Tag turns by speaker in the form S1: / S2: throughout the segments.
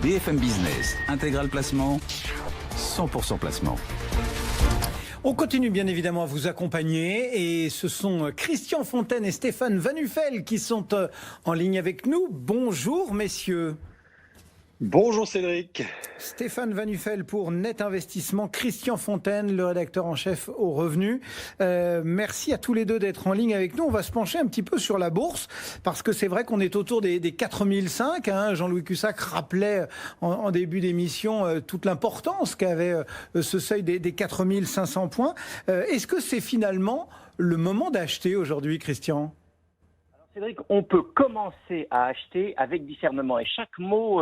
S1: BFM Business, Intégral Placement, 100% placement.
S2: On continue bien évidemment à vous accompagner et ce sont Christian Fontaine et Stéphane Van Nuffel qui sont en ligne avec nous. Bonjour messieurs.
S3: Bonjour Cédric.
S2: Stéphane Van Nuffel pour Net Investissement, Christian Fontaine, le rédacteur en chef au Revenu. Merci à tous les deux d'être en ligne avec nous. On va se pencher un petit peu sur la bourse parce que c'est vrai qu'on est autour des 4005. Jean-Louis Cussac rappelait en début d'émission toute l'importance qu'avait ce seuil des 4500 points. Est-ce que c'est finalement le moment d'acheter aujourd'hui, Christian ?
S4: Alors Cédric, on peut commencer à acheter avec discernement et chaque mot...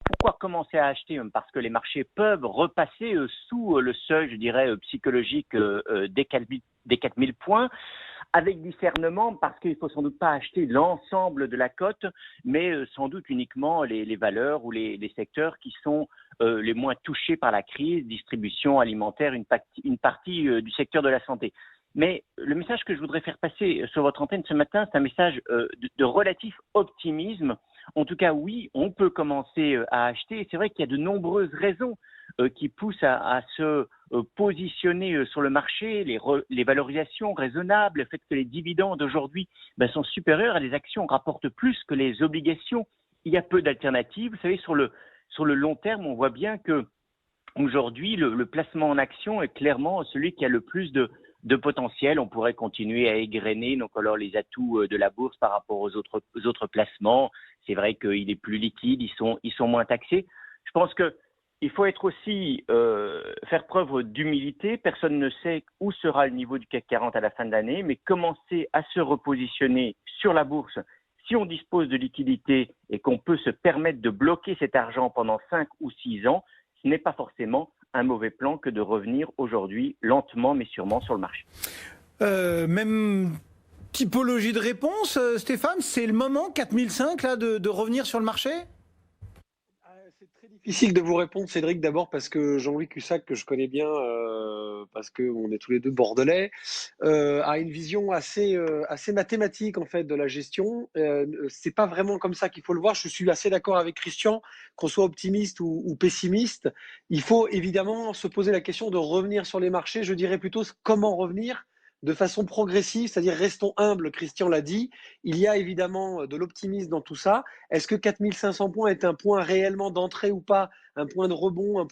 S4: Pourquoi commencer à acheter? Parce que les marchés peuvent repasser sous le seuil, je dirais, psychologique des 4000 points, avec discernement, parce qu'il ne faut sans doute pas acheter l'ensemble de la cote, mais sans doute uniquement les valeurs ou les secteurs qui sont les moins touchés par la crise, distribution alimentaire, une partie du secteur de la santé. Mais le message que je voudrais faire passer sur votre antenne ce matin, c'est un message de relatif optimisme. En tout cas, oui, on peut commencer à acheter. C'est vrai qu'il y a de nombreuses raisons qui poussent à se positionner sur le marché, les valorisations raisonnables, le fait que les dividendes aujourd'hui sont supérieurs à des actions, rapportent plus que les obligations. Il y a peu d'alternatives. Vous savez, sur le long terme, on voit bien que aujourd'hui, le placement en action est clairement celui qui a le plus de potentiel. On pourrait continuer à égrener donc alors les atouts de la bourse par rapport aux autres placements. C'est vrai qu'il est plus liquide, ils sont moins taxés. Je pense qu'il faut être aussi faire preuve d'humilité. Personne ne sait où sera le niveau du CAC 40 à la fin de l'année, mais commencer à se repositionner sur la bourse si on dispose de liquidités et qu'on peut se permettre de bloquer cet argent pendant 5 ou 6 ans, ce n'est pas forcément un mauvais plan que de revenir aujourd'hui lentement mais sûrement sur le marché.
S2: Même typologie de réponse, Stéphane, c'est le moment 4005 là de revenir sur le marché?
S3: C'est très difficile de vous répondre Cédric, d'abord parce que Jean-Louis Cussac, que je connais bien, parce qu'on est tous les deux bordelais, a une vision assez mathématique en fait de la gestion. C'est pas vraiment comme ça qu'il faut le voir. Je suis assez d'accord avec Christian, qu'on soit optimiste ou pessimiste. Il faut évidemment se poser la question de revenir sur les marchés. Je dirais plutôt comment revenir de façon progressive, c'est-à-dire restons humbles, Christian l'a dit. Il y a évidemment de l'optimisme dans tout ça. Est-ce que 4500 points est un point réellement d'entrée ou pas? Un point de rebond,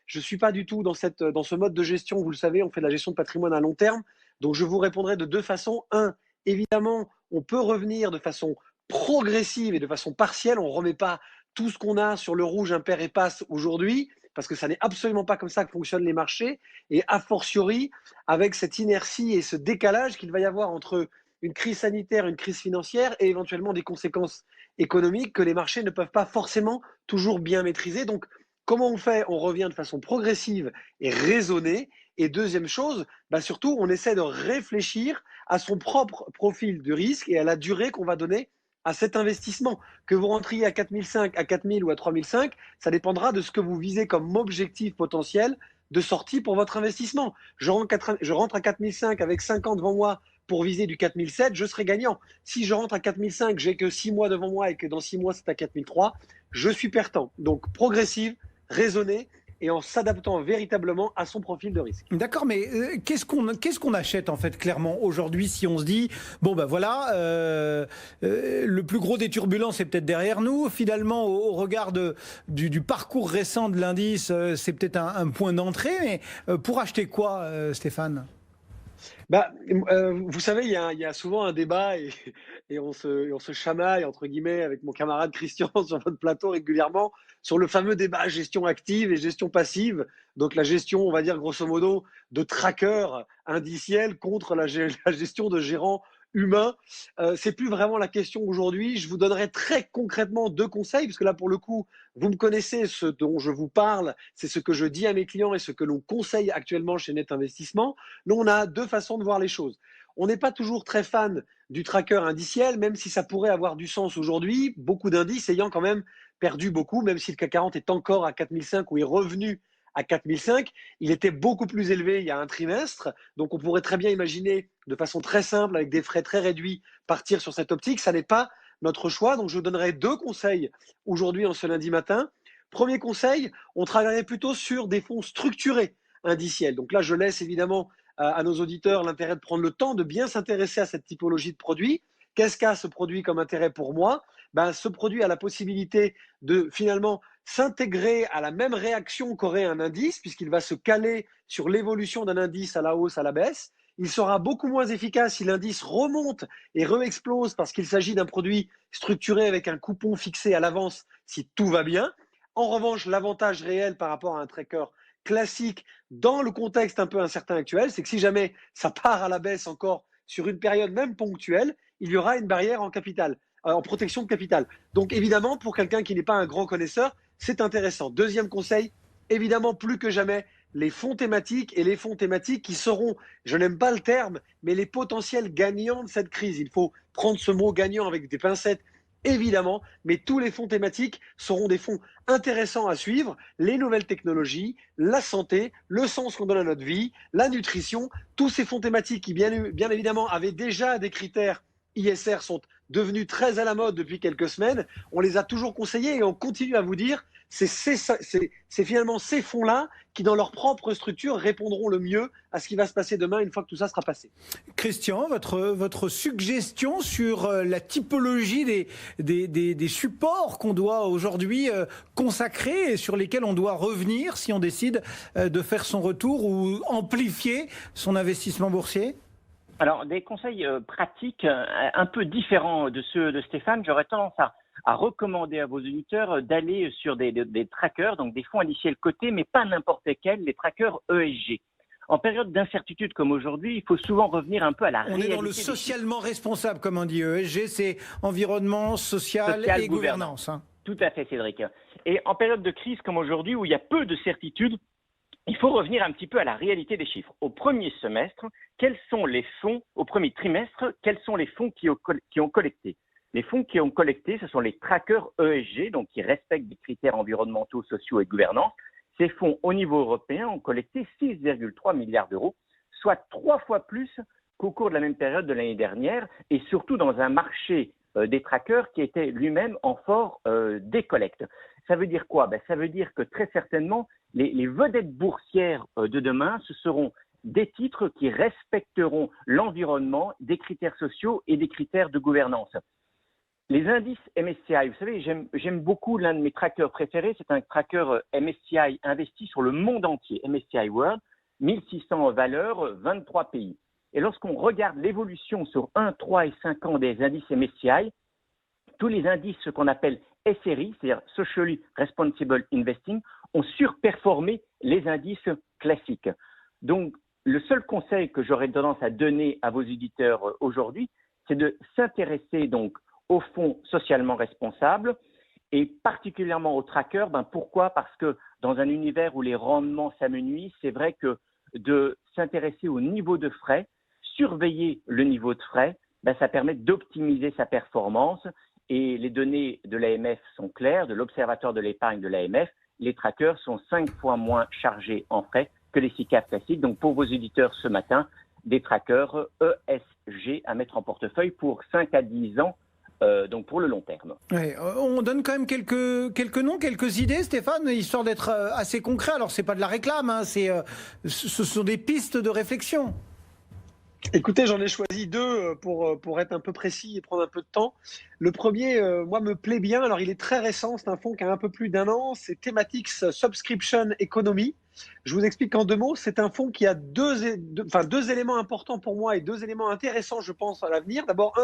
S3: Je ne suis pas du tout dans ce mode de gestion. Vous le savez, on fait de la gestion de patrimoine à long terme. Donc, je vous répondrai de deux façons. Un, évidemment, on peut revenir de façon progressive et de façon partielle. On ne remet pas tout ce qu'on a sur le rouge impair et passe aujourd'hui, parce que ça n'est absolument pas comme ça que fonctionnent les marchés. Et a fortiori, avec cette inertie et ce décalage qu'il va y avoir entre une crise sanitaire, une crise financière et éventuellement des conséquences économiques que les marchés ne peuvent pas forcément toujours bien maîtriser. Donc, comment on fait? On revient de façon progressive et raisonnée. Et deuxième chose, surtout, on essaie de réfléchir à son propre profil de risque et à la durée qu'on va donner à cet investissement. Que vous rentriez à 4005, à 4000 ou à 3005, ça dépendra de ce que vous visez comme objectif potentiel de sortie pour votre investissement. Je rentre à 4005 avec 5 ans devant moi pour viser du 4007, je serai gagnant. Si je rentre à 4005, j'ai que 6 mois devant moi et que dans 6 mois c'est à 4003, je suis perdant. Donc progressive, raisonnée et en s'adaptant véritablement à son profil de risque.
S2: D'accord, mais qu'est-ce qu'on achète en fait clairement aujourd'hui si on se dit le plus gros des turbulences est peut-être derrière nous, finalement au regard du parcours récent de l'indice, c'est peut-être un point d'entrée, mais pour acheter quoi, Stéphane?
S3: Vous savez, il y a souvent un débat et on se chamaille, entre guillemets, avec mon camarade Christian sur votre plateau régulièrement, sur le fameux débat gestion active et gestion passive. Donc la gestion, on va dire grosso modo, de tracker indiciel contre la gestion de gérants humains. C'est plus vraiment la question aujourd'hui. Je vous donnerai très concrètement deux conseils, parce que là, pour le coup, vous me connaissez, ce dont je vous parle, c'est ce que je dis à mes clients et ce que l'on conseille actuellement chez Net Investissement. Nous, on a deux façons de voir les choses. On n'est pas toujours très fan du tracker indiciel, même si ça pourrait avoir du sens aujourd'hui, beaucoup d'indices ayant quand même perdu beaucoup, même si le CAC 40 est encore à 4005 ou est revenu à 4005, il était beaucoup plus élevé il y a un trimestre. Donc, on pourrait très bien imaginer de façon très simple, avec des frais très réduits, partir sur cette optique. Ça n'est pas notre choix. Donc, je donnerai 2 conseils aujourd'hui en ce lundi matin. Premier conseil, on travaillerait plutôt sur des fonds structurés indiciels. Donc là, je laisse évidemment à nos auditeurs l'intérêt de prendre le temps de bien s'intéresser à cette typologie de produit. Qu'est-ce qu'a ce produit comme intérêt pour moi? Ce produit a la possibilité de finalement s'intégrer à la même réaction qu'aurait un indice, puisqu'il va se caler sur l'évolution d'un indice à la hausse, à la baisse. Il sera beaucoup moins efficace si l'indice remonte et re-explose parce qu'il s'agit d'un produit structuré avec un coupon fixé à l'avance si tout va bien. En revanche, l'avantage réel par rapport à un tracker classique dans le contexte un peu incertain actuel, c'est que si jamais ça part à la baisse encore sur une période même ponctuelle, il y aura une barrière en capital, en protection de capital. Donc évidemment, pour quelqu'un qui n'est pas un grand connaisseur, c'est intéressant. Deuxième conseil, évidemment plus que jamais, les fonds thématiques et les fonds thématiques qui seront, je n'aime pas le terme, mais les potentiels gagnants de cette crise. Il faut prendre ce mot gagnant avec des pincettes, évidemment, mais tous les fonds thématiques seront des fonds intéressants à suivre. Les nouvelles technologies, la santé, le sens qu'on donne à notre vie, la nutrition, tous ces fonds thématiques qui, bien évidemment, avaient déjà des critères ISR sont devenus très à la mode depuis quelques semaines. On les a toujours conseillés et on continue à vous dire c'est finalement ces fonds-là qui, dans leur propre structure, répondront le mieux à ce qui va se passer demain une fois que tout ça sera passé.
S2: Christian, votre suggestion sur la typologie des supports qu'on doit aujourd'hui consacrer et sur lesquels on doit revenir si on décide de faire son retour ou amplifier son investissement boursier?
S4: Alors, des conseils pratiques un peu différents de ceux de Stéphane. J'aurais tendance à recommander à vos auditeurs d'aller sur des trackers, donc des fonds indiciels cotés, mais pas n'importe lesquels, les trackers ESG. En période d'incertitude comme aujourd'hui, il faut souvent revenir un peu à la réalité.
S2: On est dans le socialement responsable, comme on dit. ESG, c'est environnement, social et gouvernance. Hein.
S4: Tout à fait, Cédric. Et en période de crise comme aujourd'hui, où il y a peu de certitudes, il faut revenir un petit peu à la réalité des chiffres. Au premier semestre, quels sont les fonds, au premier trimestre, quels sont les fonds qui ont collecté? Les fonds qui ont collecté, ce sont les trackers ESG, donc qui respectent des critères environnementaux, sociaux et de gouvernance. Ces fonds, au niveau européen, ont collecté 6,3 milliards d'euros, soit 3 fois plus qu'au cours de la même période de l'année dernière, et surtout dans un marché des trackers qui était lui-même en fort décollecte. Ça veut dire quoi? Ça veut dire que très certainement, les vedettes boursières de demain, ce seront des titres qui respecteront l'environnement, des critères sociaux et des critères de gouvernance. Les indices MSCI, vous savez, j'aime beaucoup l'un de mes trackers préférés, c'est un tracker MSCI investi sur le monde entier, MSCI World, 1600 valeurs, 23 pays. Et lorsqu'on regarde l'évolution sur 1, 3 et 5 ans des indices MSCI, tous les indices, ce qu'on appelle SRI, c'est-à-dire Socially Responsible Investing, ont surperformé les indices classiques. Donc, le seul conseil que j'aurais tendance à donner à vos auditeurs aujourd'hui, c'est de s'intéresser donc aux fonds socialement responsables et particulièrement aux trackers. Pourquoi? Parce que dans un univers où les rendements s'amenuisent, c'est vrai que de s'intéresser au niveau de frais, surveiller le niveau de frais, ça permet d'optimiser sa performance. Et les données de l'AMF sont claires, de l'Observatoire de l'épargne de l'AMF, les trackers sont 5 fois moins chargés en frais que les SICAV classiques. Donc pour vos auditeurs ce matin, des trackers ESG à mettre en portefeuille pour 5 à 10 ans, donc pour le long terme.
S2: Ouais, on donne quand même quelques noms, quelques idées, Stéphane, histoire d'être assez concret. Alors c'est pas de la réclame, hein, ce sont des pistes de réflexion.
S3: Écoutez, j'en ai choisi 2 pour être un peu précis et prendre un peu de temps. Le premier, moi, me plaît bien. Alors, il est très récent. C'est un fonds qui a un peu plus d'1 an. C'est Thematics Subscription Economy. Je vous explique en 2 mots. C'est un fonds qui a deux éléments importants pour moi et 2 éléments intéressants, je pense, à l'avenir. D'abord,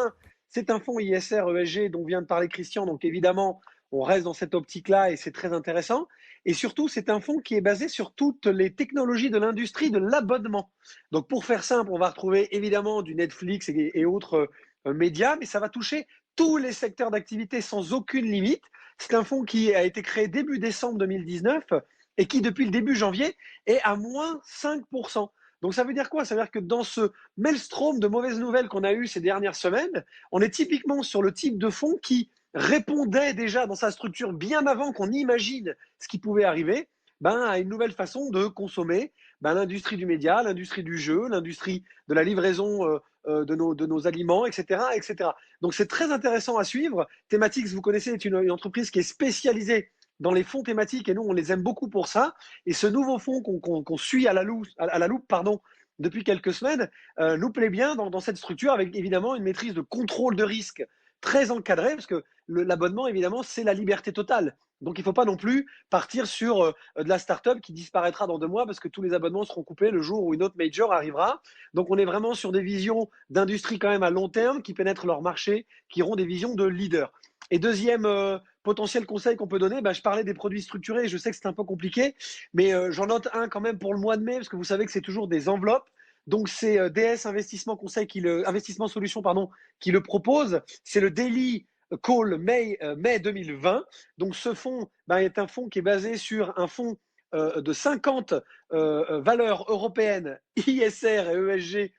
S3: c'est un fonds ISR ESG dont vient de parler Christian. Donc, évidemment, on reste dans cette optique-là et c'est très intéressant. Et surtout, c'est un fonds qui est basé sur toutes les technologies de l'industrie de l'abonnement. Donc, pour faire simple, on va retrouver évidemment du Netflix et autres médias, mais ça va toucher tous les secteurs d'activité sans aucune limite. C'est un fonds qui a été créé début décembre 2019 et qui, depuis le début janvier, est à moins 5%. Donc, ça veut dire quoi? Ça veut dire que dans ce maelstrom de mauvaises nouvelles qu'on a eu ces dernières semaines, on est typiquement sur le type de fonds qui répondait déjà dans sa structure bien avant qu'on imagine ce qui pouvait arriver, à une nouvelle façon de consommer l'industrie du média, l'industrie du jeu, l'industrie de la livraison de nos aliments, etc., etc. Donc c'est très intéressant à suivre. Thematics, vous connaissez, est une entreprise qui est spécialisée dans les fonds thématiques et nous, on les aime beaucoup pour ça. Et ce nouveau fonds qu'on suit à la loupe, pardon, depuis quelques semaines, nous plaît bien dans cette structure avec évidemment une maîtrise de contrôle de risque très encadrée parce que l'abonnement, évidemment, c'est la liberté totale. Donc, il ne faut pas non plus partir sur de la start-up qui disparaîtra dans 2 mois parce que tous les abonnements seront coupés le jour où une autre major arrivera. Donc, on est vraiment sur des visions d'industrie quand même à long terme qui pénètrent leur marché, qui auront des visions de leader. Et deuxième potentiel conseil qu'on peut donner, je parlais des produits structurés, je sais que c'est un peu compliqué, mais j'en note un quand même pour le mois de mai, parce que vous savez que c'est toujours des enveloppes. Donc c'est DS Investissement Conseil Investissement Solutions qui le propose. C'est le Daily Call mai 2020. Donc ce fonds est un fonds qui est basé sur un fonds de 50 valeurs européennes, ISR et ESG,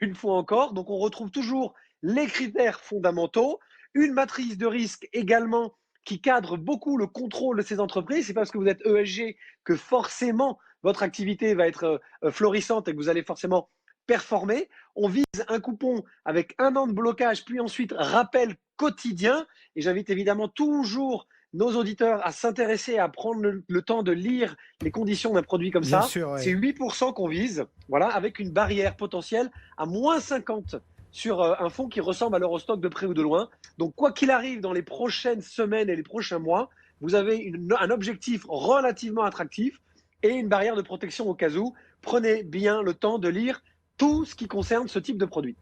S3: une fois encore. Donc on retrouve toujours les critères fondamentaux, une matrice de risque également qui cadre beaucoup le contrôle de ces entreprises. C'est pas parce que vous êtes ESG que forcément votre activité va être florissante et que vous allez forcément performer. On vise un coupon avec 1 an de blocage, puis ensuite rappel quotidien. Et j'invite évidemment toujours nos auditeurs à s'intéresser, à prendre le temps de lire les conditions d'un produit comme
S2: Bien
S3: ça.
S2: sûr, ouais.
S3: C'est 8% qu'on vise, voilà, avec une barrière potentielle à moins 50 sur un fonds qui ressemble à l'Eurostock de près ou de loin. Donc, quoi qu'il arrive dans les prochaines semaines et les prochains mois, vous avez un objectif relativement attractif et une barrière de protection au cas où. Prenez bien le temps de lire tout ce qui concerne ce type de produit.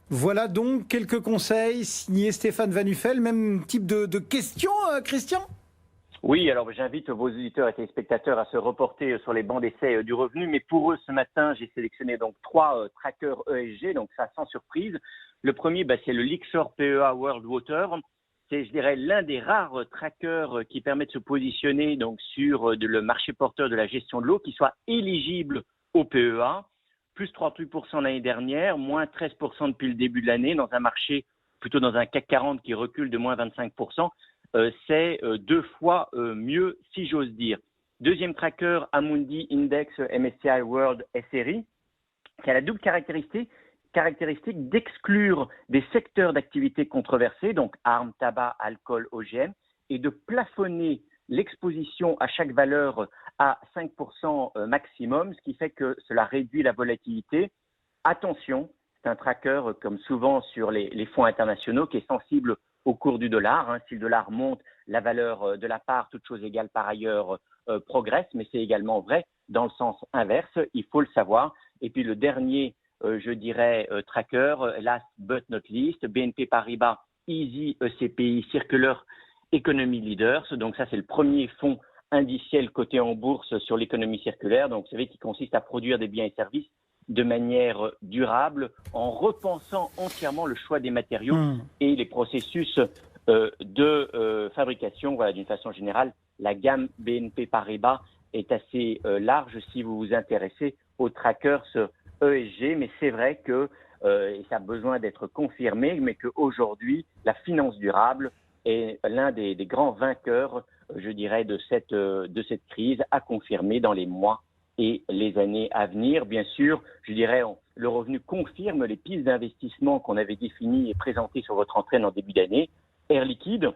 S2: Voilà donc quelques conseils signés Stéphane Van Nuffel. Même type de questions, Christian ?
S4: Oui, alors j'invite vos auditeurs et téléspectateurs à se reporter sur les bancs d'essai du revenu. Mais pour eux, ce matin, j'ai sélectionné donc 3 trackers ESG, donc ça sans surprise. Le premier, c'est le Lyxor PEA World Water. C'est, je dirais, l'un des rares trackers qui permet de se positionner donc sur le marché porteur de la gestion de l'eau, qui soit éligible au PEA. Plus 38% l'année dernière, moins 13% depuis le début de l'année, dans un marché, plutôt dans un CAC 40 qui recule de moins 25%. C'est 2 fois mieux, si j'ose dire. Deuxième tracker, Amundi Index MSCI World SRI, qui a la double caractéristique d'exclure des secteurs d'activité controversés, donc armes, tabac, alcool, OGM, et de plafonner l'exposition à chaque valeur à 5% maximum, ce qui fait que cela réduit la volatilité. Attention, c'est un tracker, comme souvent sur les fonds internationaux, qui est sensible au cours du dollar. Si le dollar monte, la valeur de la part, toute chose égale par ailleurs, progresse, mais c'est également vrai dans le sens inverse, il faut le savoir. Et puis le dernier, je dirais, tracker, last but not least, BNP Paribas Easy ECPI Circular Economy Leaders. Donc ça, c'est le premier fonds indiciel coté en bourse sur l'économie circulaire. Donc vous savez, qui consiste à produire des biens et services de manière durable en repensant entièrement le choix des matériaux et les processus de fabrication. Voilà, d'une façon générale, la gamme BNP Paribas est assez large si vous vous intéressez aux trackers ESG, mais c'est vrai que, et ça a besoin d'être confirmé, mais qu'aujourd'hui, la finance durable est l'un des grands vainqueurs, je dirais, de cette crise, à confirmer dans les mois et les années à venir. Bien sûr, je dirais, le revenu confirme les pistes d'investissement qu'on avait définies et présentées sur votre entraîne en début d'année. Air Liquide,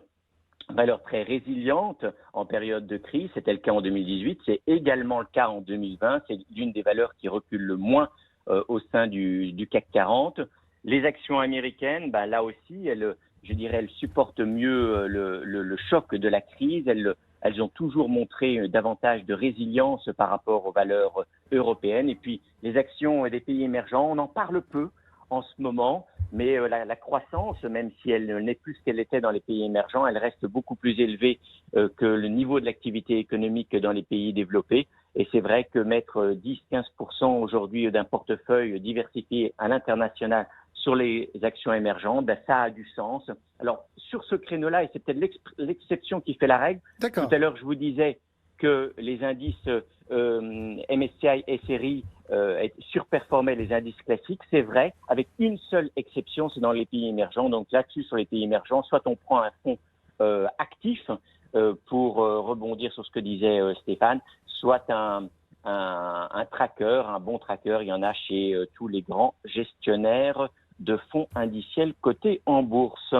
S4: valeur très résiliente en période de crise, c'était le cas en 2018, c'est également le cas en 2020, c'est l'une des valeurs qui recule le moins au sein du CAC 40. Les actions américaines, là aussi, elles supportent mieux le choc de la crise, elles ont toujours montré davantage de résilience par rapport aux valeurs européennes. Et puis, les actions des pays émergents, on en parle peu en ce moment, mais la croissance, même si elle n'est plus ce qu'elle était dans les pays émergents, elle reste beaucoup plus élevée que le niveau de l'activité économique dans les pays développés. Et c'est vrai que mettre 10-15% aujourd'hui d'un portefeuille diversifié à l'international sur les actions émergentes, ça a du sens. Alors, sur ce créneau-là, et c'est peut-être l'exception qui fait la règle,
S2: D'accord.
S4: Tout à l'heure, je vous disais que les indices MSCI SRI surperformaient les indices classiques. C'est vrai, avec une seule exception, c'est dans les pays émergents. Donc là-dessus, sur les pays émergents, soit on prend un fonds actif pour rebondir sur ce que disait Stéphane, soit un un tracker, un bon tracker. Il y en a chez tous les grands gestionnaires de fonds indiciels cotés en bourse.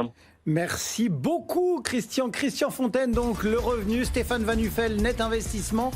S2: Merci beaucoup Christian. Christian Fontaine, donc Le Revenu, Stéphane Van Nuffel, Net Investissement.